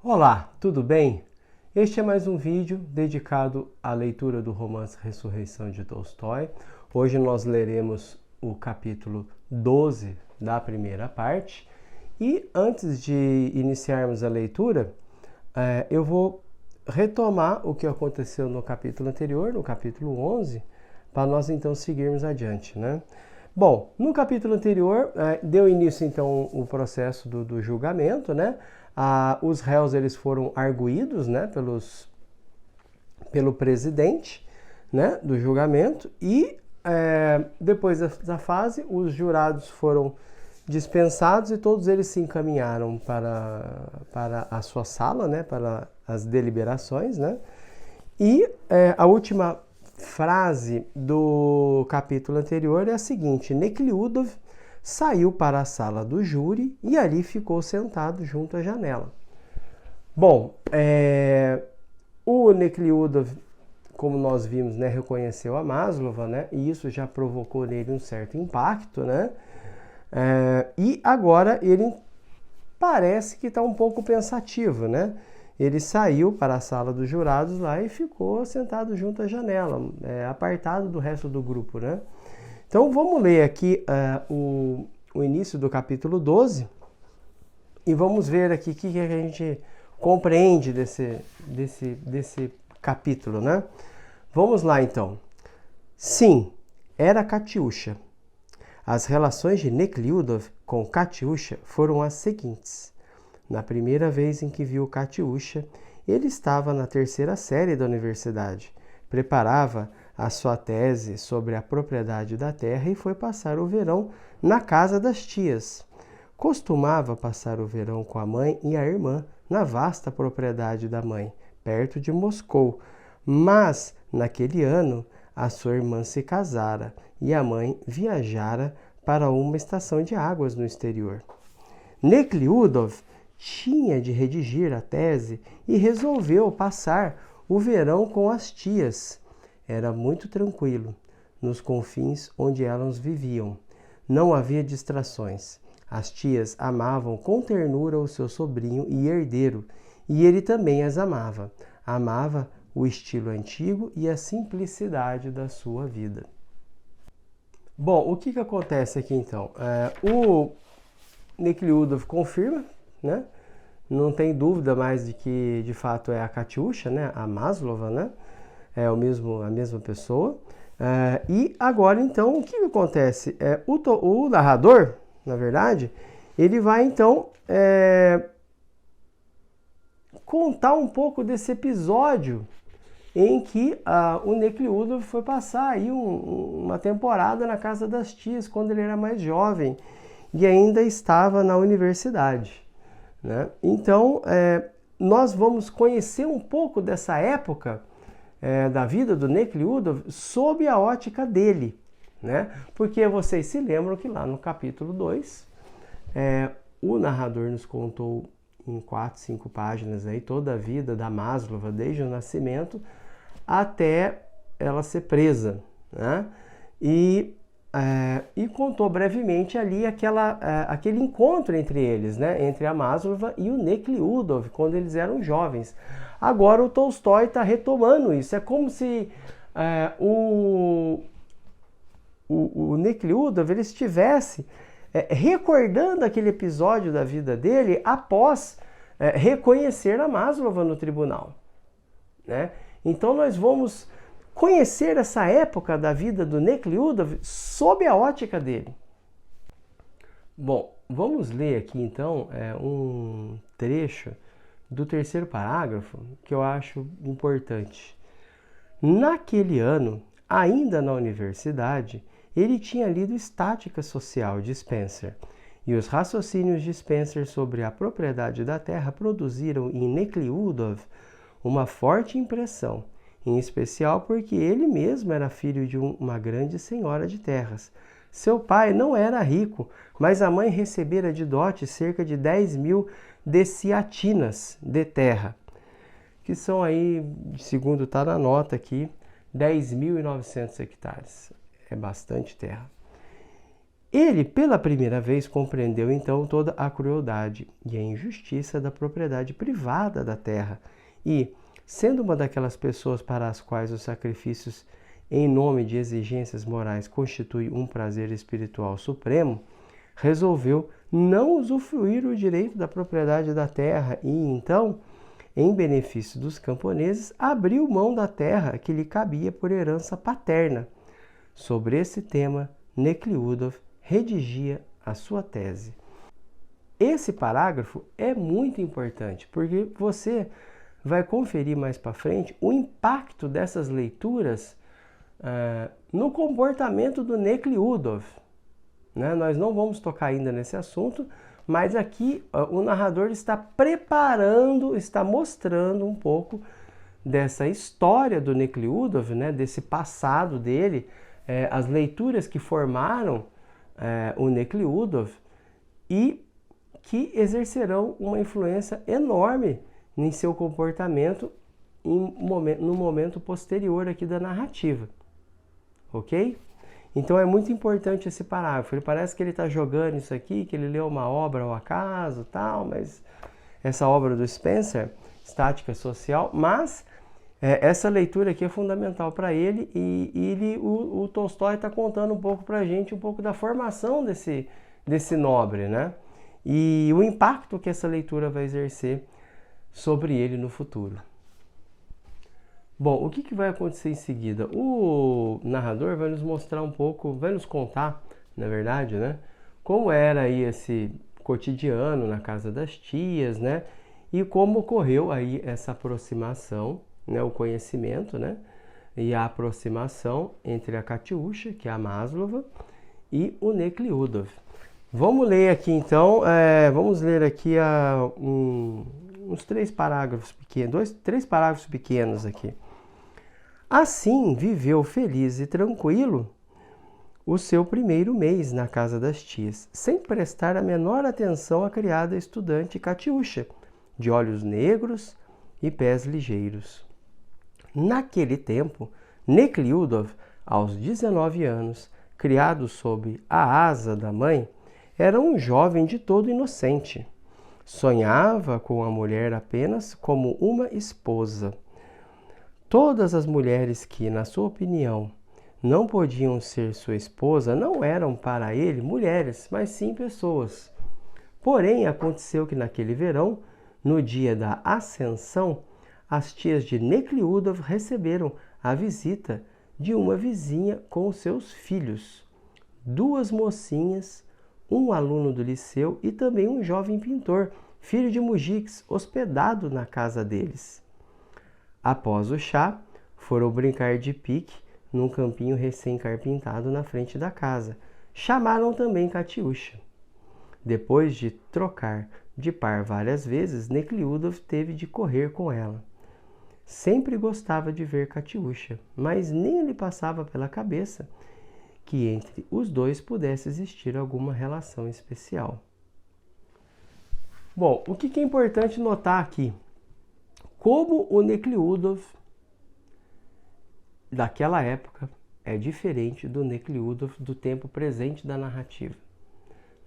Olá, tudo bem? Este é mais um vídeo dedicado à leitura do romance Ressurreição de Tolstói. Hoje nós leremos o capítulo 12 da primeira parte. E antes de iniciarmos a leitura, eu vou retomar o que aconteceu no capítulo anterior, no capítulo 11, para nós então seguirmos adiante, né? Bom, no capítulo anterior, deu início então o processo do julgamento, né? Os réus eles foram arguídos, né, pelo presidente, né, do julgamento, e depois da fase, os jurados foram dispensados e todos eles se encaminharam para a sua sala, né, para as deliberações, né? E a última frase do capítulo anterior é a seguinte: Nekliudov saiu para a sala do júri e ali ficou sentado junto à janela. Bom, o Nekliudov, como nós vimos, né, reconheceu a Maslova, né, e isso já provocou nele um certo impacto, né? E agora ele parece que está um pouco pensativo, né? Ele saiu para a sala dos jurados lá e ficou sentado junto à janela, apartado do resto do grupo, né? Então vamos ler aqui o início do capítulo 12 e vamos ver aqui o que a gente compreende desse capítulo, né? Vamos lá então. Sim, era Katiusha. As relações de Nekliudov com Katiusha foram as seguintes. Na primeira vez em que viu Katiusha, ele estava na terceira série da universidade. Preparava a sua tese sobre a propriedade da terra e foi passar o verão na casa das tias. Costumava passar o verão com a mãe e a irmã na vasta propriedade da mãe, perto de Moscou. Mas, naquele ano, a sua irmã se casara e a mãe viajara para uma estação de águas no exterior. Nekliudov tinha de redigir a tese e resolveu passar o verão com as tias. Era muito tranquilo, nos confins onde elas viviam. Não havia distrações. As tias amavam com ternura o seu sobrinho e herdeiro, e ele também as amava. Amava o estilo antigo e a simplicidade da sua vida. Bom, o que acontece aqui então? O Nekliudov confirma, né? Não tem dúvida mais de que de fato é a Katiusha, né? A Maslova, né? É a mesma pessoa. E agora então o que acontece? O narrador, na verdade, ele vai então contar um pouco desse episódio em que o Nekliudov foi passar aí uma temporada na casa das tias quando ele era mais jovem e ainda estava na universidade, né? Então, nós vamos conhecer um pouco dessa época da vida do Nekliudov sob a ótica dele, né? Porque vocês se lembram que lá no capítulo 2, o narrador nos contou em 4, 5 páginas aí toda a vida da Maslova, desde o nascimento até ela ser presa, né? E contou brevemente ali aquele encontro entre eles, né? Entre a Maslova e o Nekliudov, quando eles eram jovens. Agora o Tolstói está retomando isso. É como se o Nekliudov ele estivesse recordando aquele episódio da vida dele após reconhecer a Maslova no tribunal, né? Então nós vamos conhecer essa época da vida do Nekliudov sob a ótica dele. Bom, vamos ler aqui então um trecho do terceiro parágrafo que eu acho importante. Naquele ano, ainda na universidade, ele tinha lido Estática Social de Spencer, e os raciocínios de Spencer sobre a propriedade da terra produziram em Nekliudov uma forte impressão, em especial porque ele mesmo era filho de uma grande senhora de terras. Seu pai não era rico, mas a mãe recebera de dote cerca de 10.000 deciatinas de terra, que são aí, segundo está na nota aqui, 10.900 hectares. É bastante terra. Ele, pela primeira vez, compreendeu então toda a crueldade e a injustiça da propriedade privada da terra e, sendo uma daquelas pessoas para as quais os sacrifícios em nome de exigências morais constituem um prazer espiritual supremo, resolveu não usufruir o direito da propriedade da terra e então, em benefício dos camponeses, abriu mão da terra que lhe cabia por herança paterna. Sobre esse tema, Nekhludoff redigia a sua tese. Esse parágrafo é muito importante, porque você vai conferir mais para frente o impacto dessas leituras no comportamento do Nekhludoff. Né? Nós não vamos tocar ainda nesse assunto, mas aqui o narrador está preparando, está mostrando um pouco dessa história do Nekhludoff, né? Desse passado dele, as leituras que formaram o Nekhludoff e que exercerão uma influência enorme em seu comportamento no momento posterior aqui da narrativa, ok? Então é muito importante esse parágrafo. Ele parece que ele está jogando isso aqui, que ele leu uma obra ao acaso, tal, mas essa obra do Spencer, Estática Social, mas essa leitura aqui é fundamental para ele e o Tolstói está contando um pouco para a gente, um pouco da formação desse nobre, né? E o impacto que essa leitura vai exercer sobre ele no futuro. Bom, o que vai acontecer em seguida? O narrador vai nos mostrar um pouco, vai nos contar, na verdade, né? Como era aí esse cotidiano na casa das tias, né? E como ocorreu aí essa aproximação, né? O conhecimento, né? E a aproximação entre a Katiusha, que é a Maslova, e o Nekhludoff. Vamos ler aqui então, vamos ler aqui uns 3 parágrafos pequenos, 3 parágrafos pequenos aqui. Assim viveu feliz e tranquilo o seu primeiro mês na casa das tias, sem prestar a menor atenção à criada estudante Katiusha, de olhos negros e pés ligeiros. Naquele tempo, Nekhludoff, aos 19 anos, criado sob a asa da mãe, era um jovem de todo inocente. Sonhava com a mulher apenas como uma esposa. Todas as mulheres que, na sua opinião, não podiam ser sua esposa não eram para ele mulheres, mas sim pessoas. Porém, aconteceu que naquele verão, no dia da Ascensão, as tias de Nekhludoff receberam a visita de uma vizinha com seus filhos, 2 mocinhas, um aluno do liceu e também um jovem pintor, filho de mujiques, hospedado na casa deles. Após o chá, foram brincar de pique num campinho recém-carpintado na frente da casa. Chamaram também Katiusha. Depois de trocar de par várias vezes, Nekhludoff teve de correr com ela. Sempre gostava de ver Katiusha, mas nem lhe passava pela cabeça que entre os dois pudesse existir alguma relação especial. Bom, o que é importante notar aqui? Como o Nekhludoff daquela época é diferente do Nekhludoff do tempo presente da narrativa,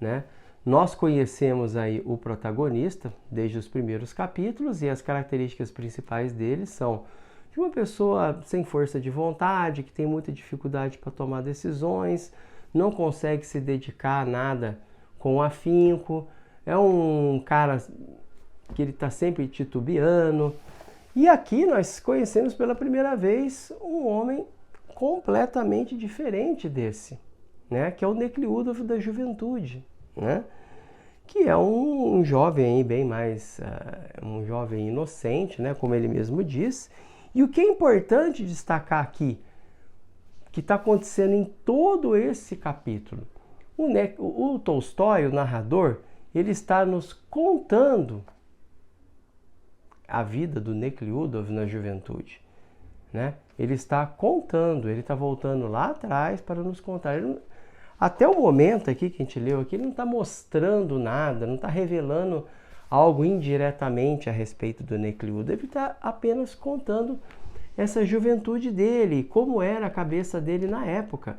né? Nós conhecemos aí o protagonista desde os primeiros capítulos e as características principais dele são de uma pessoa sem força de vontade, que tem muita dificuldade para tomar decisões, não consegue se dedicar a nada com afinco, é um cara que ele está sempre titubeando. E aqui nós conhecemos pela primeira vez um homem completamente diferente desse, né? Que é o Nekhludoff da juventude, né? Que é um jovem bem mais, um jovem inocente, né? Como ele mesmo diz. E o que é importante destacar aqui, que está acontecendo em todo esse capítulo, o Tolstói, o narrador, ele está nos contando a vida do Nekhludoff na juventude, né? Ele está contando, ele está voltando lá atrás para nos contar. Até o momento aqui que a gente leu aqui, ele não está mostrando nada, não está revelando algo indiretamente a respeito do Nekhludoff. Ele está apenas contando essa juventude dele, como era a cabeça dele na época,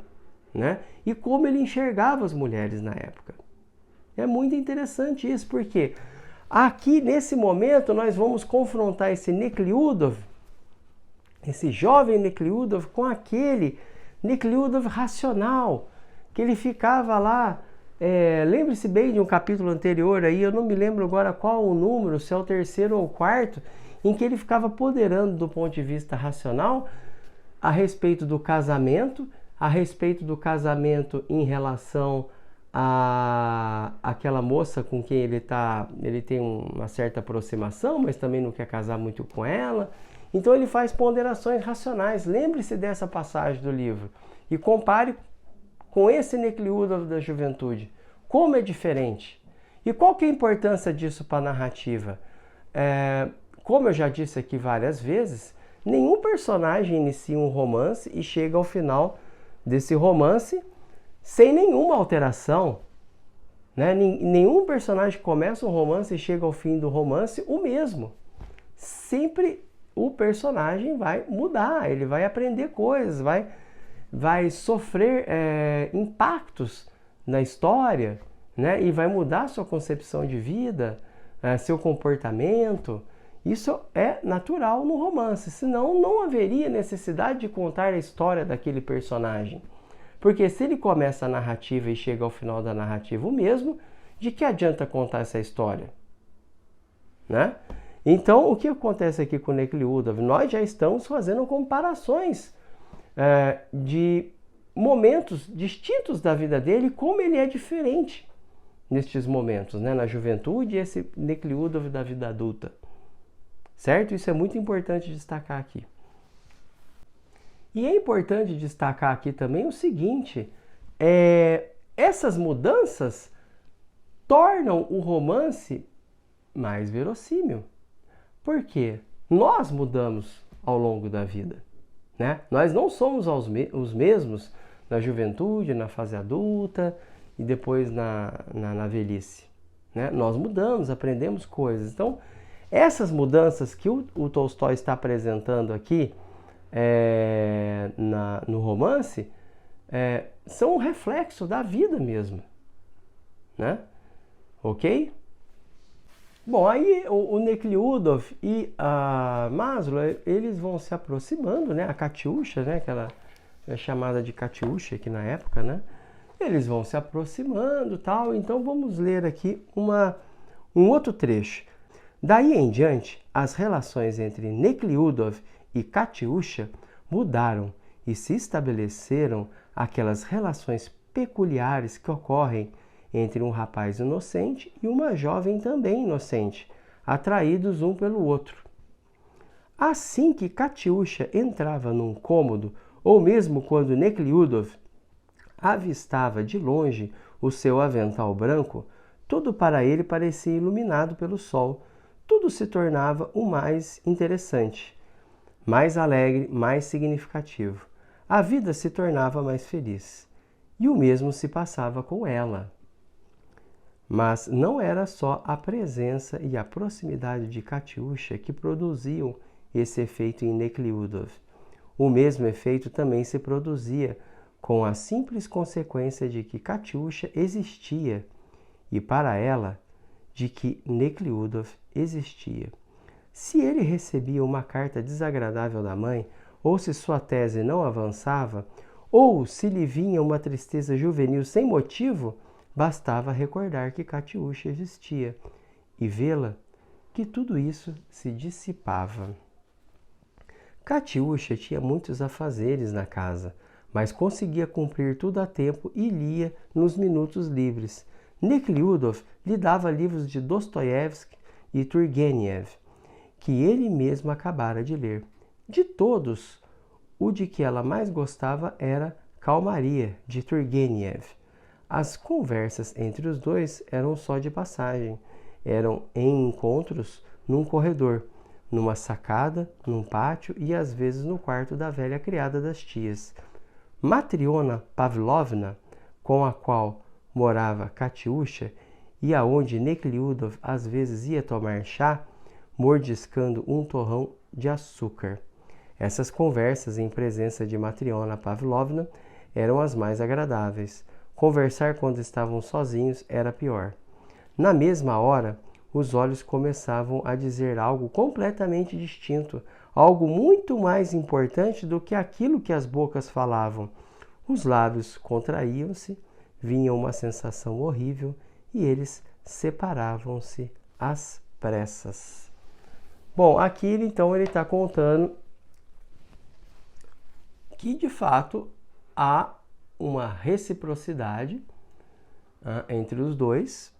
né? E como ele enxergava as mulheres na época. É muito interessante isso, porque aqui nesse momento nós vamos confrontar esse Nekhlyudov, esse jovem Nekhlyudov, com aquele Nekhlyudov racional, que ele ficava lá. Lembre-se bem de um capítulo anterior aí, eu não me lembro agora qual o número, se é o terceiro ou o quarto, em que ele ficava ponderando do ponto de vista racional a respeito do casamento, em relação a aquela moça com quem ele tem uma certa aproximação, mas também não quer casar muito com ela. Então ele faz ponderações racionais. Lembre-se dessa passagem do livro e compare com esse Nekhlyudov da juventude. Como é diferente? E qual que é a importância disso para a narrativa? Como eu já disse aqui várias vezes, nenhum personagem inicia um romance e chega ao final desse romance sem nenhuma alteração, né? Nenhum personagem começa um romance e chega ao fim do romance o mesmo. Sempre o personagem vai mudar, ele vai aprender coisas, vai sofrer impactos na história, né? E vai mudar sua concepção de vida, seu comportamento. Isso é natural no romance, senão não haveria necessidade de contar a história daquele personagem. Porque se ele começa a narrativa e chega ao final da narrativa o mesmo, de que adianta contar essa história? Né? Então, o que acontece aqui com o Nekhlyudov? Nós já estamos fazendo comparações de momentos distintos da vida dele, como ele é diferente nestes momentos, né? Na juventude e esse Nekhlyudov da vida adulta. Certo? Isso é muito importante destacar aqui. E é importante destacar aqui também o seguinte, essas mudanças tornam o romance mais verossímil. Por quê? Nós mudamos ao longo da vida, né? Nós não somos os mesmos na juventude, na fase adulta e depois na velhice, né? Nós mudamos, aprendemos coisas. Então, essas mudanças que o Tolstói está apresentando aqui no romance são um reflexo da vida mesmo, né? Ok? Bom, aí o Nekhlyudov e a Maslow, eles vão se aproximando, né? A Katyusha, né? Aquela é chamada de Katyusha aqui na época, né? Eles vão se aproximando, tal. Então vamos ler aqui um outro trecho. Daí em diante, as relações entre Nekhlyudov e Katyusha mudaram e se estabeleceram aquelas relações peculiares que ocorrem entre um rapaz inocente e uma jovem também inocente, atraídos um pelo outro. Assim que Katyusha entrava num cômodo, ou mesmo quando Nekhlyudov avistava de longe o seu avental branco, tudo para ele parecia iluminado pelo sol. Tudo se tornava o mais interessante, mais alegre, mais significativo. A vida se tornava mais feliz. E o mesmo se passava com ela. Mas não era só a presença e a proximidade de Katyusha que produziam esse efeito em Nekhlyudov. O mesmo efeito também se produzia com a simples consequência de que Katyusha existia e, para ela, de que Nekhlyudov existia. Se ele recebia uma carta desagradável da mãe, ou se sua tese não avançava, ou se lhe vinha uma tristeza juvenil sem motivo, bastava recordar que Katyusha existia e vê-la que tudo isso se dissipava. Katyusha tinha muitos afazeres na casa, mas conseguia cumprir tudo a tempo e lia nos minutos livres. Nekhlyudov lhe dava livros de Dostoiévski e Turgenev, que ele mesmo acabara de ler. De todos, o de que ela mais gostava era Calmaria, de Turgenev. As conversas entre os dois eram só de passagem, eram em encontros num corredor, numa sacada, num pátio e às vezes no quarto da velha criada das tias. Matriona Pavlovna, com a qual morava Katyusha e aonde Nekhlyudov às vezes ia tomar chá, mordiscando um torrão de açúcar. Essas conversas em presença de Matriona Pavlovna eram as mais agradáveis. Conversar quando estavam sozinhos era pior. Na mesma hora, os olhos começavam a dizer algo completamente distinto, algo muito mais importante do que aquilo que as bocas falavam. Os lábios contraíam-se, vinha uma sensação horrível e eles separavam-se às pressas. Bom, aqui então ele está contando que de fato há uma reciprocidade entre os dois.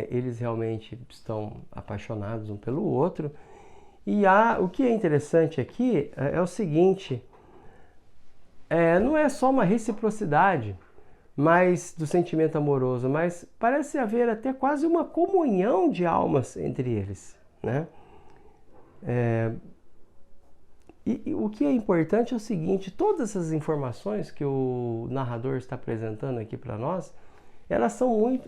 Eles realmente estão apaixonados um pelo outro. E o que é interessante aqui é o seguinte, não é só uma reciprocidade do sentimento amoroso, mas parece haver até quase uma comunhão de almas entre eles, né? E o que é importante é o seguinte, todas essas informações que o narrador está apresentando aqui para nós, elas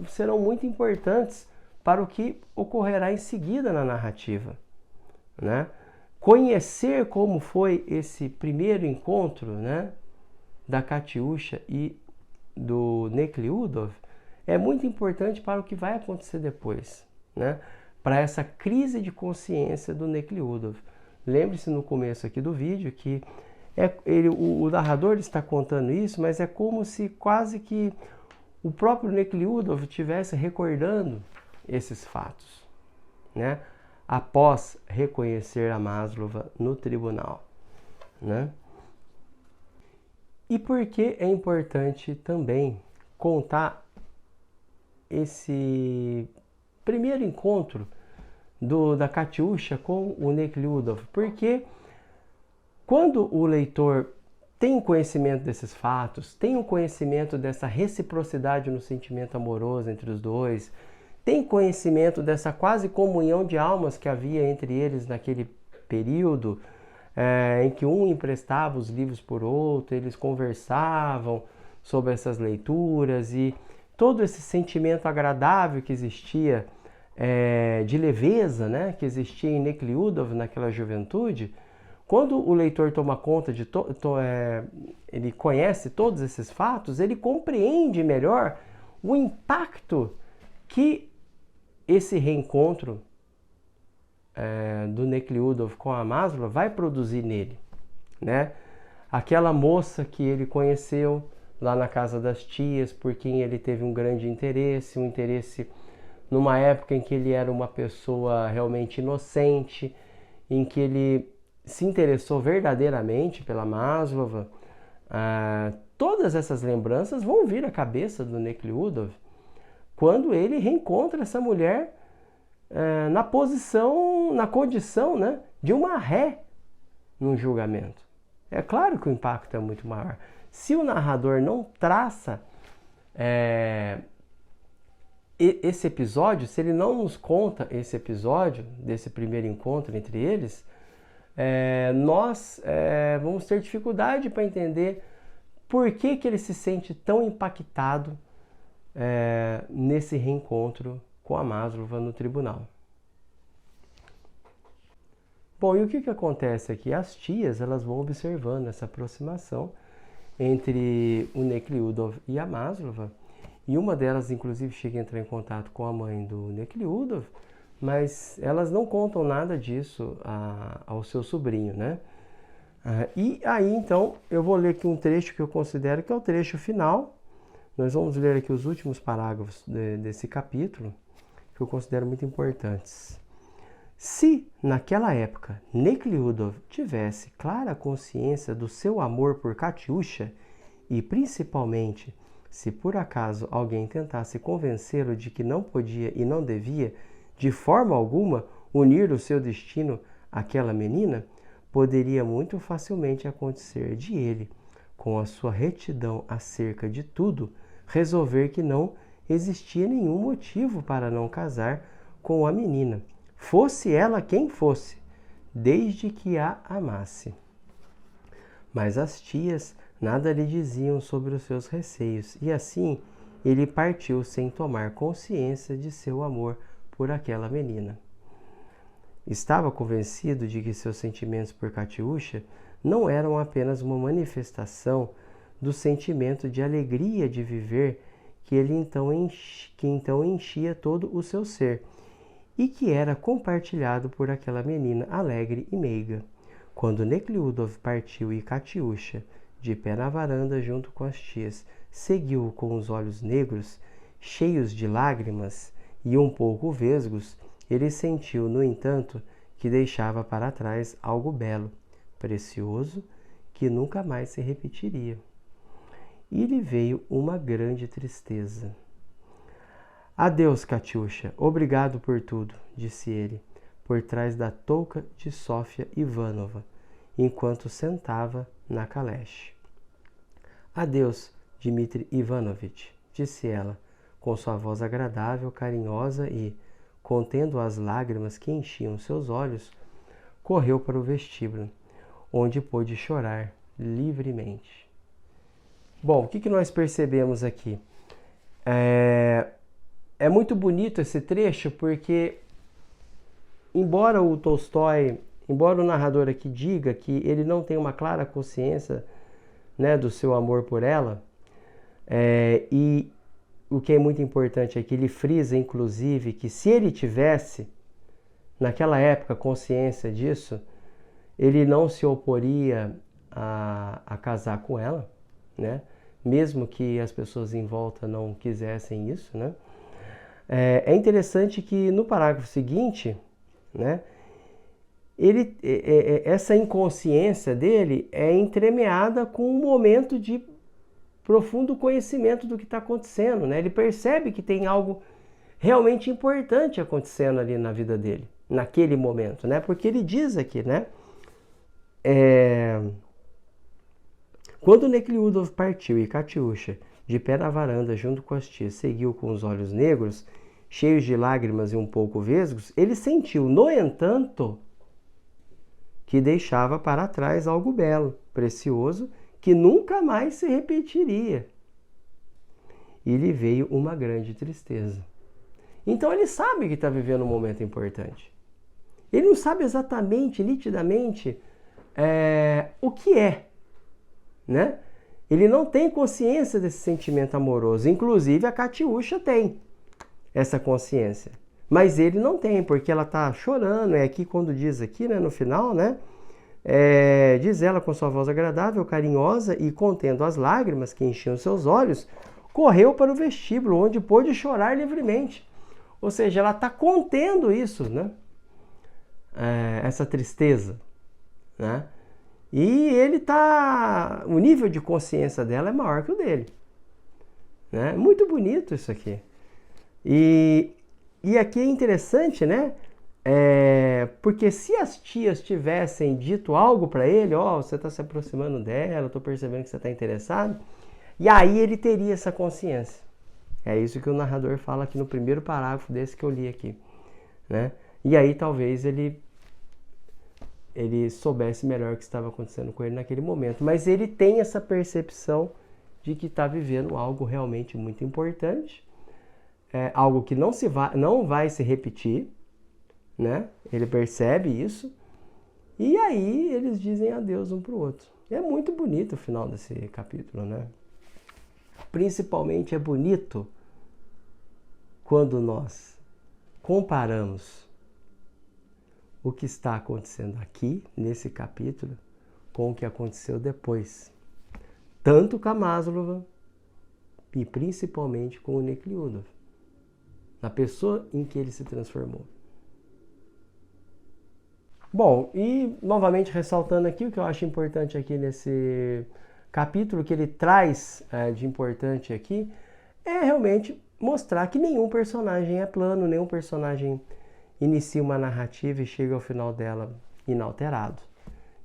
serão muito importantes para o que ocorrerá em seguida na narrativa, né? Conhecer como foi esse primeiro encontro, né, da Katiusha e do Nekhlyudov é muito importante para o que vai acontecer depois, né? Para essa crise de consciência do Nekhlyudov. Lembre-se no começo aqui do vídeo que o narrador está contando isso, mas é como se quase que o próprio Nekhlyudov estivesse recordando esses fatos, né? Após reconhecer a Maslova no tribunal, né? E por que é importante também contar esse primeiro encontro da Katiusha com o Nekhlyudov? Porque quando o leitor tem o conhecimento desses fatos, tem o conhecimento dessa reciprocidade no sentimento amoroso entre os dois, tem conhecimento dessa quase comunhão de almas que havia entre eles naquele período, em que um emprestava os livros por outro, eles conversavam sobre essas leituras e todo esse sentimento agradável que existia, de leveza, né, que existia em Nekhlyudov naquela juventude. Quando o leitor toma conta ele conhece todos esses fatos, ele compreende melhor o impacto que esse reencontro do Nekhlyudov com a Maslova vai produzir nele, né? Aquela moça que ele conheceu lá na casa das tias, por quem ele teve um grande interesse, numa época em que ele era uma pessoa realmente inocente, em que ele se interessou verdadeiramente pela Maslova. Todas essas lembranças vão vir à cabeça do Nekhlyudov quando ele reencontra essa mulher na condição, né, de uma ré num julgamento. É claro que o impacto é muito maior. Se o narrador não traça esse episódio, se ele não nos conta esse episódio desse primeiro encontro entre eles, nós vamos ter dificuldade para entender por que ele se sente tão impactado nesse reencontro com a Maslova no tribunal. Bom, e o que acontece aqui? As tias elas vão observando essa aproximação entre o Nekhlyudov e a Maslova, e uma delas inclusive chega a entrar em contato com a mãe do Nekhlyudov, mas elas não contam nada disso ao seu sobrinho, né? E aí então eu vou ler aqui um trecho que eu considero que é o trecho final. Nós vamos ler aqui os últimos parágrafos desse capítulo, que eu considero muito importantes. Se, naquela época, Nekhlyudov tivesse clara consciência do seu amor por Katiusha, e principalmente se por acaso alguém tentasse convencê-lo de que não podia e não devia, de forma alguma, unir o seu destino àquela menina, poderia muito facilmente acontecer de ele, com a sua retidão acerca de tudo, resolver que não existia nenhum motivo para não casar com a menina, fosse ela quem fosse, desde que a amasse. Mas as tias nada lhe diziam sobre os seus receios, e assim ele partiu sem tomar consciência de seu amor por aquela menina. Estava convencido de que seus sentimentos por Katiusha não eram apenas uma manifestação do sentimento de alegria de viver que então enchia todo o seu ser, e que era compartilhado por aquela menina alegre e meiga. Quando Nekhludoff partiu e Katiusha, de pé na varanda junto com as tias, seguiu-o com os olhos negros, cheios de lágrimas e um pouco vesgos, ele sentiu, no entanto, que deixava para trás algo belo, precioso, que nunca mais se repetiria. E lhe veio uma grande tristeza. Adeus, Katiusha, obrigado por tudo, disse ele, por trás da touca de Sofia Ivanovna, enquanto sentava na caleche. Adeus, Dmitri Ivanovitch, disse ela, com sua voz agradável, carinhosa e, contendo as lágrimas que enchiam seus olhos, correu para o vestíbulo, onde pôde chorar livremente. Bom, o que nós percebemos aqui? É muito bonito esse trecho porque, embora o Tolstói, embora o narrador aqui diga que ele não tem uma clara consciência, né, do seu amor por ela, e o que é muito importante é que ele frisa, inclusive, que se ele tivesse, naquela época, consciência disso, ele não se oporia a casar com ela, né? Mesmo que as pessoas em volta não quisessem isso, né? É interessante que no parágrafo seguinte, né, essa inconsciência dele é entremeada com um momento de profundo conhecimento do que está acontecendo, né? Ele percebe que tem algo realmente importante acontecendo ali na vida dele, naquele momento, né? Porque ele diz aqui, né? Quando Nekhludoff partiu e Katiusha, de pé na varanda junto com as tias, seguiu com os olhos negros, cheios de lágrimas e um pouco vesgos, ele sentiu, no entanto, que deixava para trás algo belo, precioso, que nunca mais se repetiria. E lhe veio uma grande tristeza. Então ele sabe que está vivendo um momento importante. Ele não sabe exatamente, nitidamente, o que é, né? Ele não tem consciência desse sentimento amoroso. Inclusive a Katiusha tem essa consciência. Mas ele não tem, porque ela está chorando. É aqui quando diz aqui, né, no final, né? Diz ela com sua voz agradável, carinhosa e contendo as lágrimas que enchiam seus olhos, correu para o vestíbulo, onde pôde chorar livremente. Ou seja, ela está contendo isso, né? Essa tristeza, né? E ele tá... O nível de consciência dela é maior que o dele, né? Muito bonito isso aqui. E aqui é interessante, né? Porque se as tias tivessem dito algo para ele, você está se aproximando dela, eu estou percebendo que você está interessado, e aí ele teria essa consciência. É isso que o narrador fala aqui no primeiro parágrafo desse que eu li aqui, né? E aí talvez ele soubesse melhor o que estava acontecendo com ele naquele momento. Mas ele tem essa percepção de que está vivendo algo realmente muito importante, algo que não vai se repetir, né? Ele percebe isso, e aí eles dizem adeus um para o outro. É muito bonito o final desse capítulo, né? Principalmente é bonito quando nós comparamos o que está acontecendo aqui, nesse capítulo, com o que aconteceu depois. Tanto com a Maslova e principalmente com o Nekhludoff, na pessoa em que ele se transformou. Bom, e novamente ressaltando aqui o que eu acho importante aqui nesse capítulo, que ele traz de importante aqui, é realmente mostrar que nenhum personagem é plano, nenhum personagem inicia uma narrativa e chega ao final dela inalterado.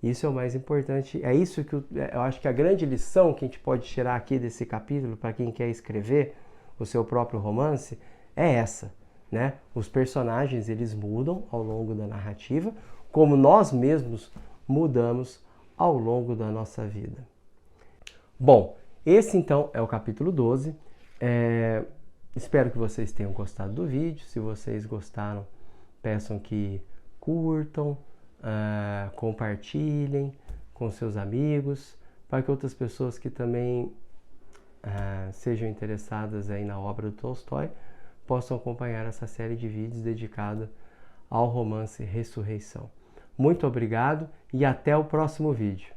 Isso é o mais importante, é isso que eu acho que a grande lição que a gente pode tirar aqui desse capítulo, para quem quer escrever o seu próprio romance, é essa, né? Os personagens, eles mudam ao longo da narrativa, como nós mesmos mudamos ao longo da nossa vida. Bom, esse então é o capítulo 12. Espero que vocês tenham gostado do vídeo. Se vocês gostaram, peçam que curtam, compartilhem com seus amigos, para que outras pessoas que também sejam interessadas aí na obra do Tolstói possam acompanhar essa série de vídeos dedicada ao romance Ressurreição. Muito obrigado e até o próximo vídeo.